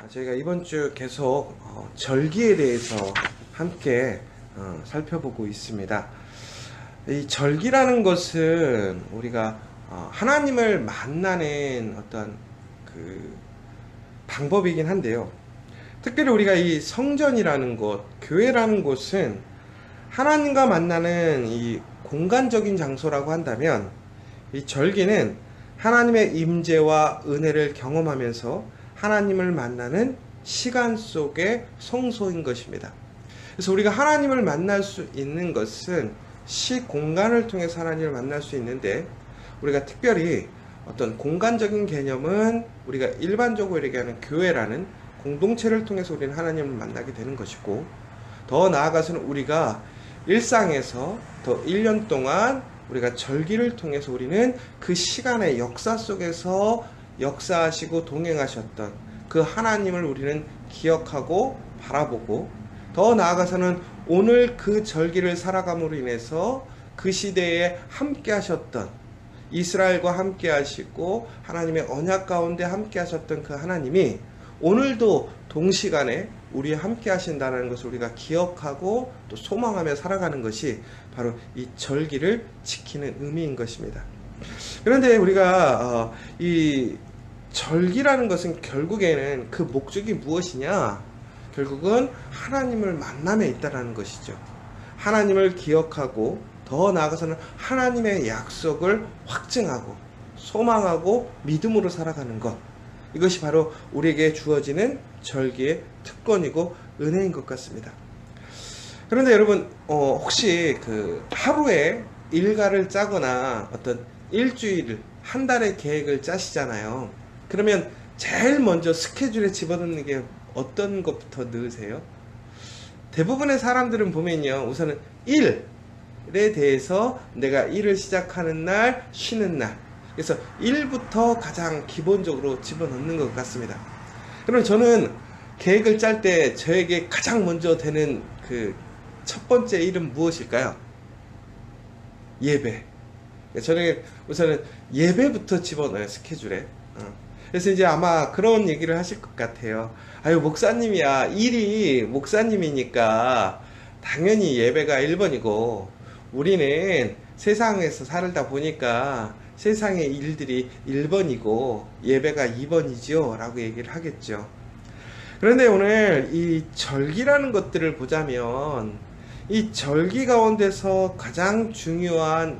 저희가 이번 주 계속 절기에 대해서 함께 살펴보고 있습니다. 이 절기라는 것은 우리가 하나님을 만나는 어떤 그 방법이긴 한데요. 특별히 우리가 이 성전이라는 곳, 교회라는 곳은 하나님과 만나는 이 공간적인 장소라고 한다면, 이 절기는 하나님의 임재와 은혜를 경험하면서 하나님을 만나는 시간 속의 성소인 것입니다. 그래서 우리가 하나님을 만날 수 있는 것은 시공간을 통해서 하나님을 만날 수 있는데, 우리가 특별히 어떤 공간적인 개념은 우리가 일반적으로 얘기하는 교회라는 공동체를 통해서 우리는 하나님을 만나게 되는 것이고, 더 나아가서는 우리가 일상에서 더 1년 동안 우리가 절기를 통해서 우리는 그 시간의 역사 속에서 역사하시고 동행하셨던 그 하나님을 우리는 기억하고 바라보고, 더 나아가서는 오늘 그 절기를 살아감으로 인해서 그 시대에 함께 하셨던, 이스라엘과 함께 하시고 하나님의 언약 가운데 함께 하셨던 그 하나님이 오늘도 동시간에 우리와 함께 하신다는 것을 우리가 기억하고 또 소망하며 살아가는 것이 바로 이 절기를 지키는 의미인 것입니다. 그런데 우리가 이 절기라는 것은 결국에는 그 목적이 무엇이냐? 결국은 하나님을 만남에 있다라는 것이죠. 하나님을 기억하고 더 나아가서는 하나님의 약속을 확증하고 소망하고 믿음으로 살아가는 것, 이것이 바로 우리에게 주어지는 절기의 특권이고 은혜인 것 같습니다. 그런데 여러분, 혹시 그 하루에 일과를 짜거나 어떤 일주일, 한 달의 계획을 짜시잖아요. 그러면 제일 먼저 스케줄에 집어넣는 게 어떤 것부터 넣으세요? 대부분의 사람들은 보면요, 우선은 일에 대해서 내가 일을 시작하는 날, 쉬는 날, 그래서 일부터 가장 기본적으로 집어넣는 것 같습니다. 그럼 저는 계획을 짤 때 저에게 가장 먼저 되는 그 첫 번째 일은 무엇일까요? 예배. 저는 우선은 예배부터 집어넣어요, 스케줄에. 그래서 이제 아마 그런 얘기를 하실 것 같아요. 아유, 목사님이야. 일이 목사님이니까 당연히 예배가 1번이고, 우리는 세상에서 살다 보니까 세상의 일들이 1번이고 예배가 2번이지요 라고 얘기를 하겠죠. 그런데 오늘 이 절기라는 것들을 보자면, 이 절기 가운데서 가장 중요한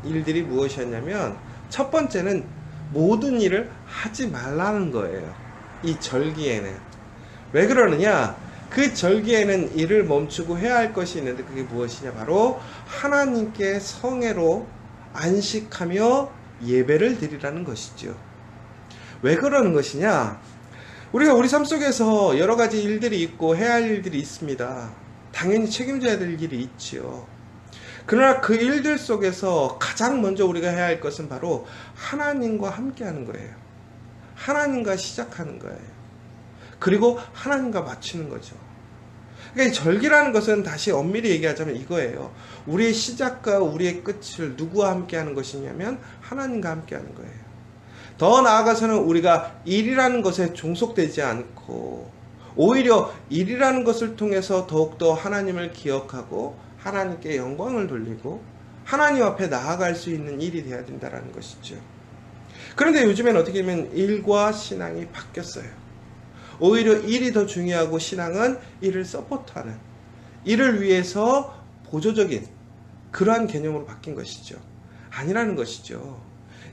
일들이 무엇이었냐면, 첫 번째는 모든 일을 하지 말라는 거예요. 이 절기에는. 왜 그러느냐? 그 절기에는 일을 멈추고 해야 할 것이 있는데, 그게 무엇이냐? 바로 하나님께 성회로 안식하며 예배를 드리라는 것이죠. 왜 그러는 것이냐? 우리가 우리 삶 속에서 여러 가지 일들이 있고 해야 할 일들이 있습니다. 당연히 책임져야 될 일이 있지요. 그러나 그 일들 속에서 가장 먼저 우리가 해야 할 것은 바로 하나님과 함께 하는 거예요. 하나님과 시작하는 거예요. 그리고 하나님과 마치는 거죠. 그러니까 이 절기라는 것은 다시 엄밀히 얘기하자면 이거예요. 우리의 시작과 우리의 끝을 누구와 함께 하는 것이냐면 하나님과 함께 하는 거예요. 더 나아가서는 우리가 일이라는 것에 종속되지 않고, 오히려 일이라는 것을 통해서 더욱더 하나님을 기억하고 하나님께 영광을 돌리고 하나님 앞에 나아갈 수 있는 일이 되어야 된다는 것이죠. 그런데 요즘엔 어떻게 보면 일과 신앙이 바뀌었어요. 오히려 일이 더 중요하고 신앙은 일을 서포트하는, 일을 위해서 보조적인 그러한 개념으로 바뀐 것이죠. 아니라는 것이죠.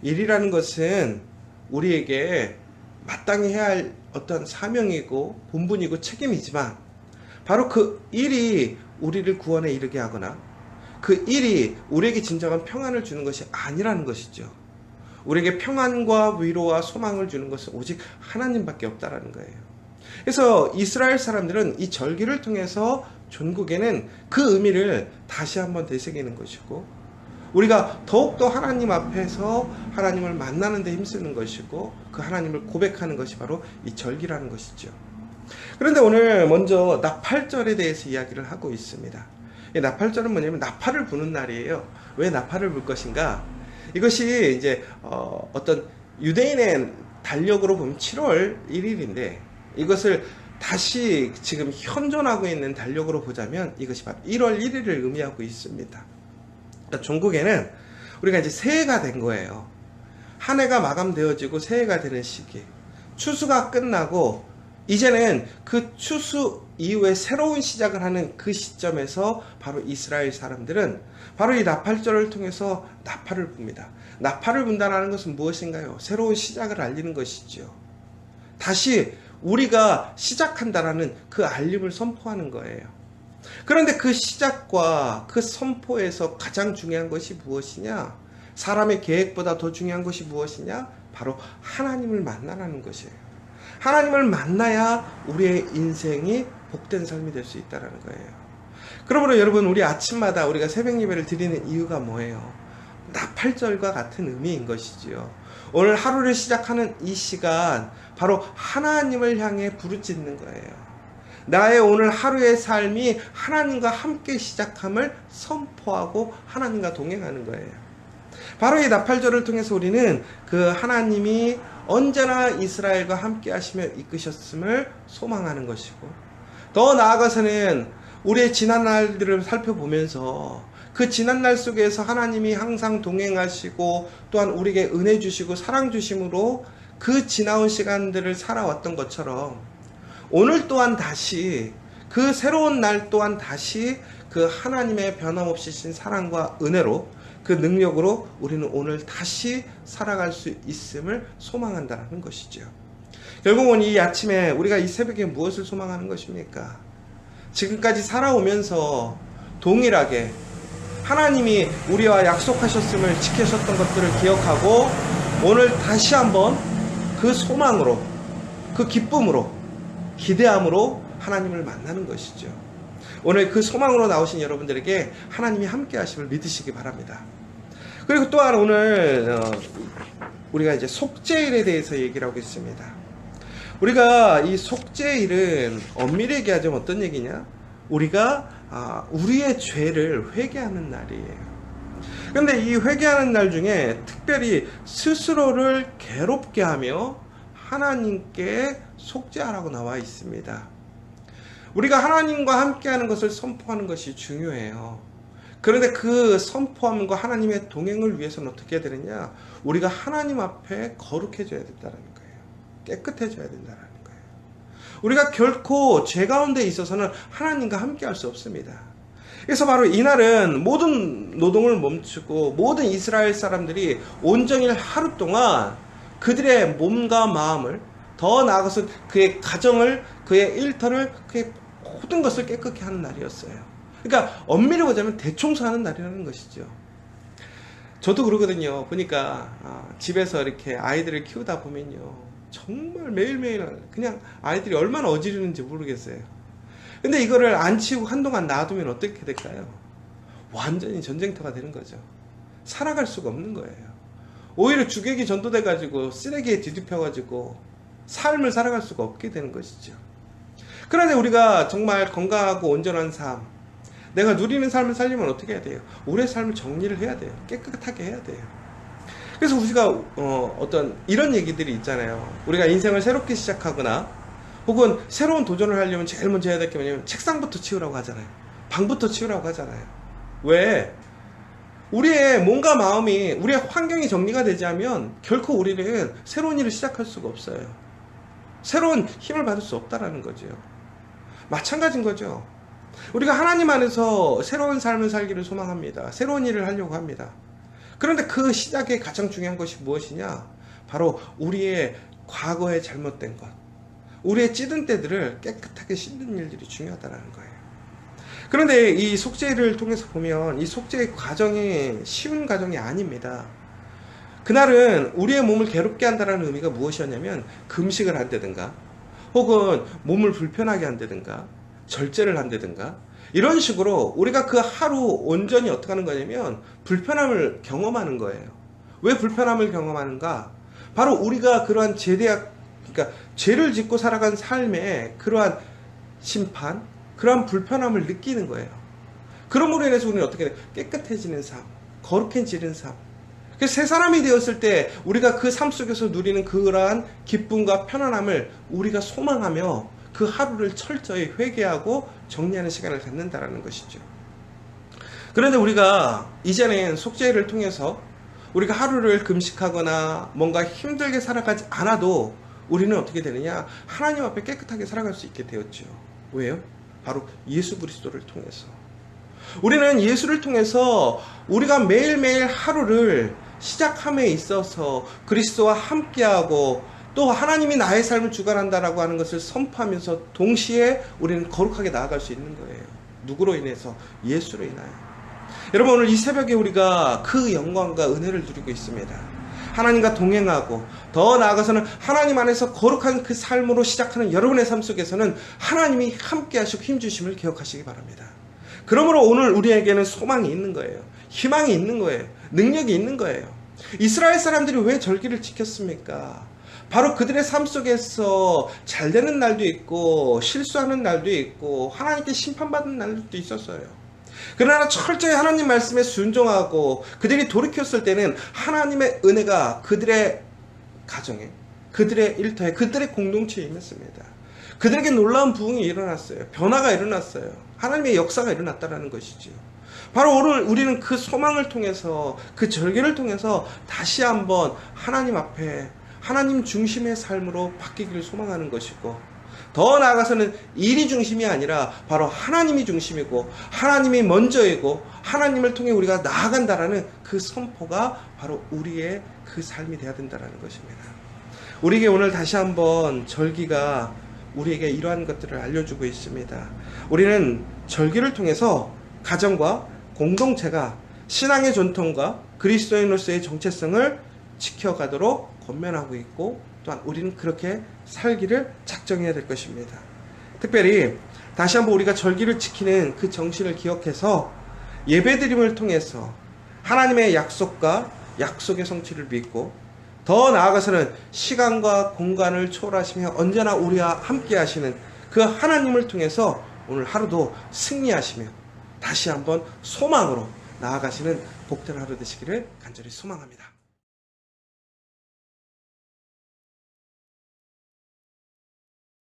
일이라는 것은 우리에게 마땅히 해야 할 어떤 사명이고 본분이고 책임이지만, 바로 그 일이 우리를 구원에 이르게 하거나 그 일이 우리에게 진정한 평안을 주는 것이 아니라는 것이죠. 우리에게 평안과 위로와 소망을 주는 것은 오직 하나님밖에 없다라는 거예요. 그래서 이스라엘 사람들은 이 절기를 통해서 종국에는 그 의미를 다시 한번 되새기는 것이고, 우리가 더욱더 하나님 앞에서 하나님을 만나는 데 힘쓰는 것이고, 그 하나님을 고백하는 것이 바로 이 절기라는 것이죠. 그런데 오늘 먼저 나팔절에 대해서 이야기를 하고 있습니다. 이 나팔절은 뭐냐면 나팔을 부는 날이에요. 왜 나팔을 불 것인가? 이것이 이제 어떤 유대인의 달력으로 보면 7월 1일인데 이것을 다시 지금 현존하고 있는 달력으로 보자면 이것이 바로 1월 1일을 의미하고 있습니다. 그러니까 종국에는 우리가 이제 새해가 된 거예요. 한 해가 마감되어지고 새해가 되는 시기. 추수가 끝나고 이제는 그 추수 이후에 새로운 시작을 하는 그 시점에서 바로 이스라엘 사람들은 바로 이 나팔절을 통해서 나팔을 붑니다. 나팔을 분다는 것은 무엇인가요? 새로운 시작을 알리는 것이죠. 다시 우리가 시작한다라는 그 알림을 선포하는 거예요. 그런데 그 시작과 그 선포에서 가장 중요한 것이 무엇이냐? 사람의 계획보다 더 중요한 것이 무엇이냐? 바로 하나님을 만나라는 것이에요. 하나님을 만나야 우리의 인생이 복된 삶이 될 수 있다는 거예요. 그러므로 여러분, 우리 아침마다 우리가 새벽 예배를 드리는 이유가 뭐예요? 나팔절과 같은 의미인 것이지요. 오늘 하루를 시작하는 이 시간, 바로 하나님을 향해 부르짖는 거예요. 나의 오늘 하루의 삶이 하나님과 함께 시작함을 선포하고 하나님과 동행하는 거예요. 바로 이 나팔절을 통해서 우리는 그 하나님이 언제나 이스라엘과 함께 하시며 이끄셨음을 소망하는 것이고, 더 나아가서는 우리의 지난 날들을 살펴보면서 그 지난 날 속에서 하나님이 항상 동행하시고 또한 우리에게 은혜 주시고 사랑 주심으로 그 지나온 시간들을 살아왔던 것처럼 오늘 또한 다시 그 새로운 날 또한 다시 그 하나님의 변함없이 신 사랑과 은혜로 그 능력으로 우리는 오늘 다시 살아갈 수 있음을 소망한다는 것이죠. 결국은 이 아침에 우리가 이 새벽에 무엇을 소망하는 것입니까? 지금까지 살아오면서 동일하게 하나님이 우리와 약속하셨음을 지키셨던 것들을 기억하고 오늘 다시 한번 그 소망으로, 그 기쁨으로, 기대함으로 하나님을 만나는 것이죠. 오늘 그 소망으로 나오신 여러분들에게 하나님이 함께 하심을 믿으시기 바랍니다. 그리고 또한 오늘 우리가 이제 속죄일에 대해서 얘기를 하고 있습니다. 우리가 이 속죄일은 엄밀히 얘기하자면 어떤 얘기냐? 우리가 우리의 죄를 회개하는 날이에요. 그런데 이 회개하는 날 중에 특별히 스스로를 괴롭게 하며 하나님께 속죄하라고 나와 있습니다. 우리가 하나님과 함께하는 것을 선포하는 것이 중요해요. 그런데 그 선포함과 하나님의 동행을 위해서는 어떻게 해야 되느냐? 우리가 하나님 앞에 거룩해져야 된다는 거예요. 깨끗해져야 된다는 거예요. 우리가 결코 죄 가운데 있어서는 하나님과 함께할 수 없습니다. 그래서 바로 이날은 모든 노동을 멈추고 모든 이스라엘 사람들이 온종일 하루 동안 그들의 몸과 마음을, 더 나아가서 그의 가정을, 그의 일터를, 그의 모든 것을 깨끗게 하는 날이었어요. 그러니까 엄밀히 보자면 대청소하는 날이라는 것이죠. 저도 그러거든요. 보니까 집에서 이렇게 아이들을 키우다 보면요, 정말 매일매일 그냥 아이들이 얼마나 어지르는지 모르겠어요. 근데 이거를 안 치우고 한동안 놔두면 어떻게 될까요? 완전히 전쟁터가 되는 거죠. 살아갈 수가 없는 거예요. 오히려 주객이 전도돼가지고 쓰레기에 뒤집혀가지고 삶을 살아갈 수가 없게 되는 것이죠. 그런데 우리가 정말 건강하고 온전한 삶, 내가 누리는 삶을 살려면 어떻게 해야 돼요? 우리의 삶을 정리를 해야 돼요. 깨끗하게 해야 돼요. 그래서 우리가 어떤 이런 얘기들이 있잖아요. 우리가 인생을 새롭게 시작하거나 혹은 새로운 도전을 하려면 제일 먼저 해야 될 게 뭐냐면 책상부터 치우라고 하잖아요. 방부터 치우라고 하잖아요. 왜? 우리의 몸과 마음이, 우리의 환경이 정리가 되지 않으면 결코 우리는 새로운 일을 시작할 수가 없어요. 새로운 힘을 받을 수 없다라는 거죠. 마찬가지인 거죠. 우리가 하나님 안에서 새로운 삶을 살기를 소망합니다. 새로운 일을 하려고 합니다. 그런데 그 시작에 가장 중요한 것이 무엇이냐? 바로 우리의 과거에 잘못된 것, 우리의 찌든 때들을 깨끗하게 씻는 일들이 중요하다는 거예요. 그런데 이 속죄를 통해서 보면 이 속죄의 과정이 쉬운 과정이 아닙니다. 그날은 우리의 몸을 괴롭게 한다는 의미가 무엇이었냐면 금식을 한다든가 혹은 몸을 불편하게 한다든가 절제를 한다든가 이런 식으로 우리가 그 하루 온전히 어떻게 하는 거냐면 불편함을 경험하는 거예요. 왜 불편함을 경험하는가? 바로 우리가 그러한 그러니까 죄를 짓고 살아간 삶에 그러한 심판, 그러한 불편함을 느끼는 거예요. 그러므로 인해서 우리는 어떻게 깨끗해지는 삶, 거룩해지는 삶, 새 사람이 되었을 때 우리가 그 삶 속에서 누리는 그러한 기쁨과 편안함을 우리가 소망하며 그 하루를 철저히 회개하고 정리하는 시간을 갖는다라는 것이죠. 그런데 우리가 이제는 속죄를 통해서 우리가 하루를 금식하거나 뭔가 힘들게 살아가지 않아도 우리는 어떻게 되느냐? 하나님 앞에 깨끗하게 살아갈 수 있게 되었죠. 왜요? 바로 예수 그리스도를 통해서. 우리는 예수를 통해서 우리가 매일매일 하루를 시작함에 있어서 그리스도와 함께하고 또 하나님이 나의 삶을 주관한다라고 하는 것을 선포하면서 동시에 우리는 거룩하게 나아갈 수 있는 거예요. 누구로 인해서? 예수로 인하여. 여러분, 오늘 이 새벽에 우리가 그 영광과 은혜를 누리고 있습니다. 하나님과 동행하고 더 나아가서는 하나님 안에서 거룩한 그 삶으로 시작하는 여러분의 삶 속에서는 하나님이 함께 하시고 힘주심을 기억하시기 바랍니다. 그러므로 오늘 우리에게는 소망이 있는 거예요. 희망이 있는 거예요. 능력이 있는 거예요. 이스라엘 사람들이 왜 절기를 지켰습니까? 바로 그들의 삶 속에서 잘 되는 날도 있고 실수하는 날도 있고 하나님께 심판받는 날도 있었어요. 그러나 철저히 하나님 말씀에 순종하고 그들이 돌이켰을 때는 하나님의 은혜가 그들의 가정에, 그들의 일터에, 그들의 공동체에 임했습니다. 그들에게 놀라운 부흥이 일어났어요. 변화가 일어났어요. 하나님의 역사가 일어났다는 것이지요. 바로 오늘 우리는 그 소망을 통해서, 그 절기를 통해서 다시 한번 하나님 앞에 하나님 중심의 삶으로 바뀌기를 소망하는 것이고, 더 나아가서는 일이 중심이 아니라 바로 하나님이 중심이고 하나님이 먼저이고 하나님을 통해 우리가 나아간다라는 그 선포가 바로 우리의 그 삶이 되어야 된다는 것입니다. 우리에게 오늘 다시 한번 절기가 우리에게 이러한 것들을 알려주고 있습니다. 우리는 절기를 통해서 가정과 공동체가 신앙의 전통과 그리스도인으로서의 정체성을 지켜가도록 권면하고 있고, 또한 우리는 그렇게 살기를 작정해야 될 것입니다. 특별히 다시 한번 우리가 절기를 지키는 그 정신을 기억해서 예배드림을 통해서 하나님의 약속과 약속의 성취를 믿고, 더 나아가서는 시간과 공간을 초월하시며 언제나 우리와 함께 하시는 그 하나님을 통해서 오늘 하루도 승리하시며 다시 한번 소망으로 나아가시는 복된 하루 되시기를 간절히 소망합니다.